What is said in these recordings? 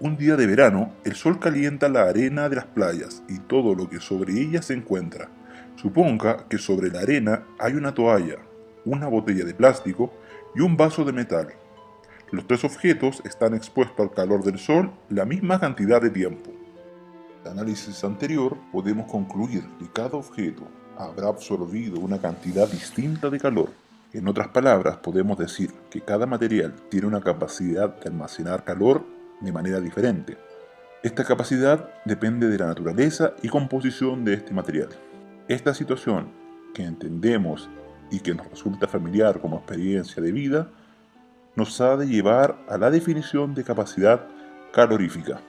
Un día de verano, el sol calienta la arena de las playas y todo lo que sobre ella se encuentra. Suponga que sobre la arena hay una toalla, una botella de plástico y un vaso de metal. Los tres objetos están expuestos al calor del sol la misma cantidad de tiempo. En el análisis anterior podemos concluir que cada objeto habrá absorbido una cantidad distinta de calor. En otras palabras, podemos decir que cada material tiene una capacidad de almacenar calor de manera diferente. Esta capacidad depende de la naturaleza y composición de este material. Esta situación, que entendemos y que nos resulta familiar como experiencia de vida, nos ha de llevar a la definición de capacidad calorífica.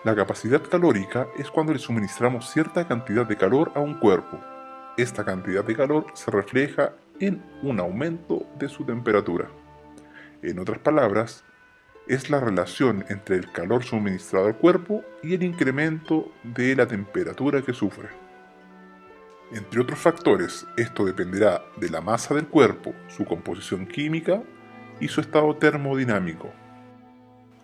La capacidad calórica es cuando le suministramos cierta cantidad de calor a un cuerpo. Esta cantidad de calor se refleja en un aumento de su temperatura. En otras palabras, es la relación entre el calor suministrado al cuerpo y el incremento de la temperatura que sufre. Entre otros factores, esto dependerá de la masa del cuerpo, su composición química y su estado termodinámico.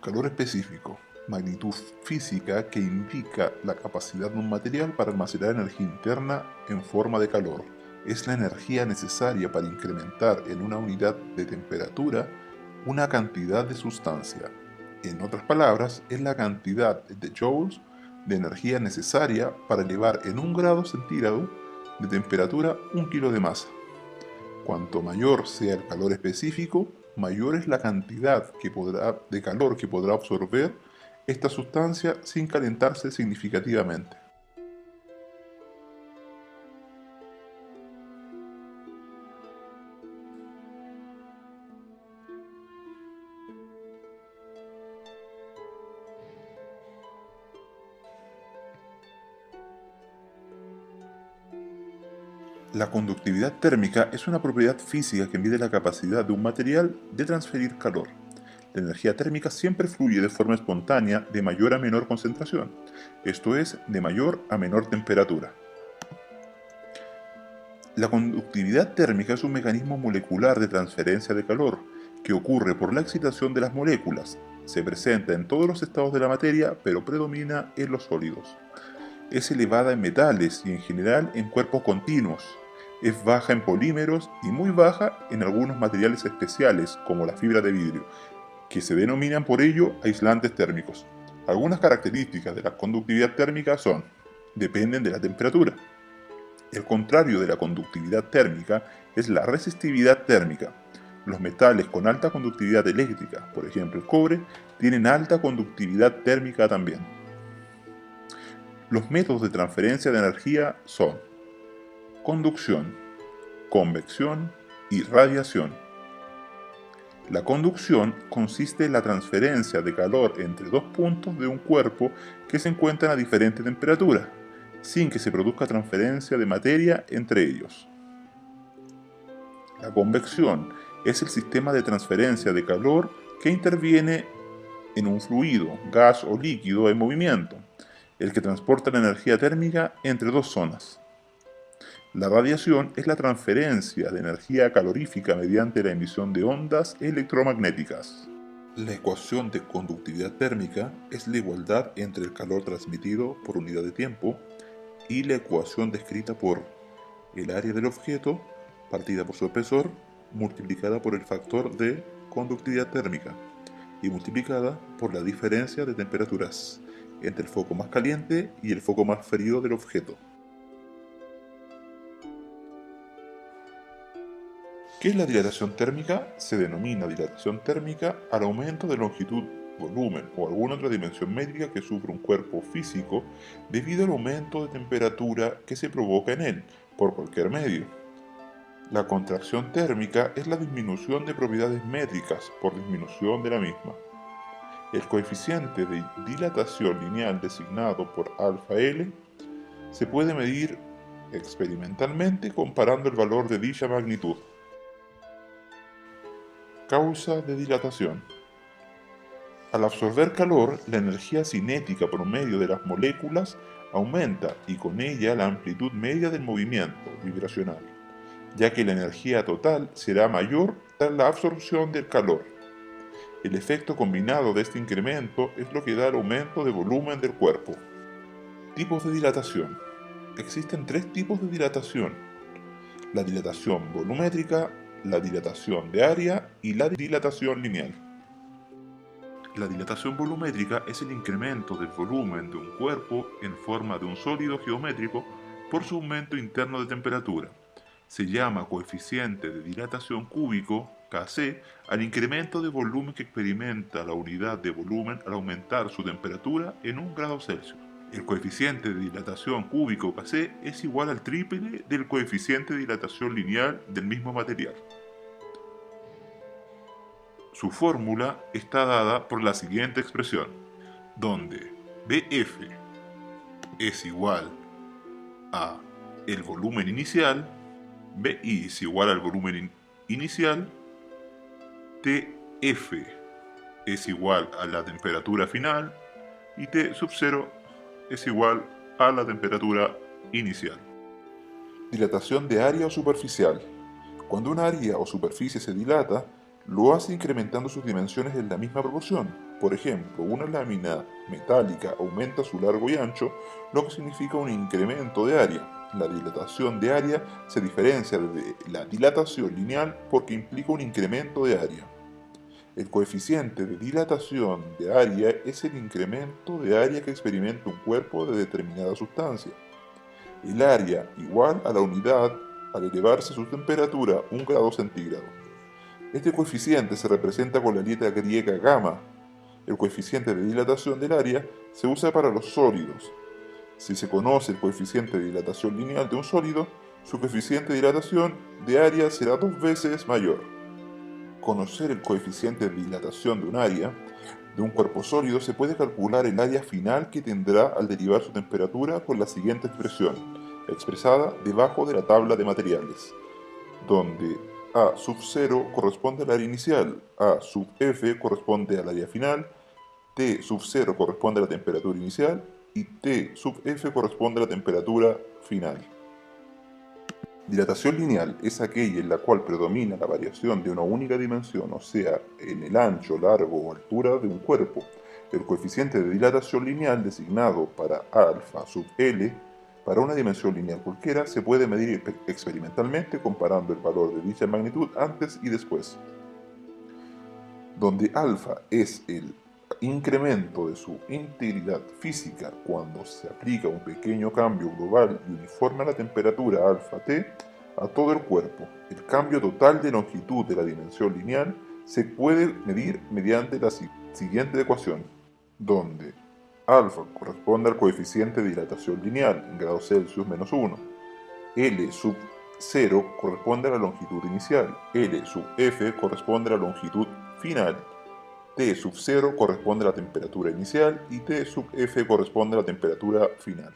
Calor específico, magnitud física que indica la capacidad de un material para almacenar energía interna en forma de calor. Es la energía necesaria para incrementar en una unidad de temperatura una cantidad de sustancia. En otras palabras, es la cantidad de joules de energía necesaria para elevar en 1 grado centígrado de temperatura 1 kilo de masa. Cuanto mayor sea el calor específico, mayor es la cantidad de calor que podrá absorber esta sustancia sin calentarse significativamente. La conductividad térmica es una propiedad física que mide la capacidad de un material de transferir calor. La energía térmica siempre fluye de forma espontánea de mayor a menor concentración, esto es, de mayor a menor temperatura. La conductividad térmica es un mecanismo molecular de transferencia de calor que ocurre por la excitación de las moléculas. Se presenta en todos los estados de la materia, pero predomina en los sólidos. Es elevada en metales y en general en cuerpos continuos. Es baja en polímeros y muy baja en algunos materiales especiales como la fibra de vidrio, que se denominan por ello aislantes térmicos. Algunas características de la conductividad térmica son: dependen de la temperatura. El contrario de la conductividad térmica es la resistividad térmica. Los metales con alta conductividad eléctrica, por ejemplo el cobre, tienen alta conductividad térmica también. Los métodos de transferencia de energía son conducción, convección y radiación. La conducción consiste en la transferencia de calor entre dos puntos de un cuerpo que se encuentran a diferente temperatura, sin que se produzca transferencia de materia entre ellos. La convección es el sistema de transferencia de calor que interviene en un fluido, gas o líquido en movimiento, el que transporta la energía térmica entre dos zonas. La radiación es la transferencia de energía calorífica mediante la emisión de ondas electromagnéticas. La ecuación de conductividad térmica es la igualdad entre el calor transmitido por unidad de tiempo y la ecuación descrita por el área del objeto partida por su espesor multiplicada por el factor de conductividad térmica y multiplicada por la diferencia de temperaturas entre el foco más caliente y el foco más frío del objeto. ¿Qué es la dilatación térmica? Se denomina dilatación térmica al aumento de longitud, volumen o alguna otra dimensión métrica que sufre un cuerpo físico debido al aumento de temperatura que se provoca en él, por cualquier medio. La contracción térmica es la disminución de propiedades métricas por disminución de la misma. El coeficiente de dilatación lineal designado por alfa L se puede medir experimentalmente comparando el valor de dicha magnitud. Causa de dilatación. Al absorber calor, la energía cinética promedio de las moléculas aumenta y con ella la amplitud media del movimiento vibracional, ya que la energía total será mayor tras la absorción del calor. El efecto combinado de este incremento es lo que da el aumento de volumen del cuerpo. Tipos de dilatación. Existen tres tipos de dilatación: la dilatación volumétrica, la dilatación de área y la dilatación lineal. La dilatación volumétrica es el incremento del volumen de un cuerpo en forma de un sólido geométrico por su aumento interno de temperatura. Se llama coeficiente de dilatación cúbico, Kc, al incremento de volumen que experimenta la unidad de volumen al aumentar su temperatura en 1 grado Celsius. El coeficiente de dilatación cúbico Kc es igual al triple del coeficiente de dilatación lineal del mismo material. Su fórmula está dada por la siguiente expresión, donde Bf es igual a el volumen inicial, Bi es igual al volumen inicial, Tf es igual a la temperatura final y T sub 0 es igual a la temperatura inicial. Dilatación de área o superficial. Cuando un área o superficie se dilata, lo hace incrementando sus dimensiones en la misma proporción. Por ejemplo, una lámina metálica aumenta su largo y ancho, lo que significa un incremento de área. La dilatación de área se diferencia de la dilatación lineal porque implica un incremento de área. El coeficiente de dilatación de área es el incremento de área que experimenta un cuerpo de determinada sustancia. El área igual a la unidad al elevarse su temperatura 1 grado centígrado. Este coeficiente se representa con la letra griega gamma. El coeficiente de dilatación del área se usa para los sólidos. Si se conoce el coeficiente de dilatación lineal de un sólido, su coeficiente de dilatación de área será 2 veces mayor. Conocer el coeficiente de dilatación de un área de un cuerpo sólido, se puede calcular el área final que tendrá al derivar su temperatura con la siguiente expresión, expresada debajo de la tabla de materiales, donde A sub 0 corresponde al área inicial, A sub F corresponde al área final, T sub 0 corresponde a la temperatura inicial y T sub F corresponde a la temperatura final. Dilatación lineal es aquella en la cual predomina la variación de una única dimensión, o sea, en el ancho, largo o altura de un cuerpo. El coeficiente de dilatación lineal designado para alfa sub L para una dimensión lineal cualquiera se puede medir experimentalmente comparando el valor de dicha magnitud antes y después, donde alfa es el incremento de su integridad física cuando se aplica un pequeño cambio global y uniforme a la temperatura alfa T a todo el cuerpo. El cambio total de longitud de la dimensión lineal se puede medir mediante la siguiente ecuación, donde alfa corresponde al coeficiente de dilatación lineal en grados Celsius menos 1, L sub 0 corresponde a la longitud inicial, L sub F corresponde a la longitud final, T sub 0 corresponde a la temperatura inicial y T sub F corresponde a la temperatura final.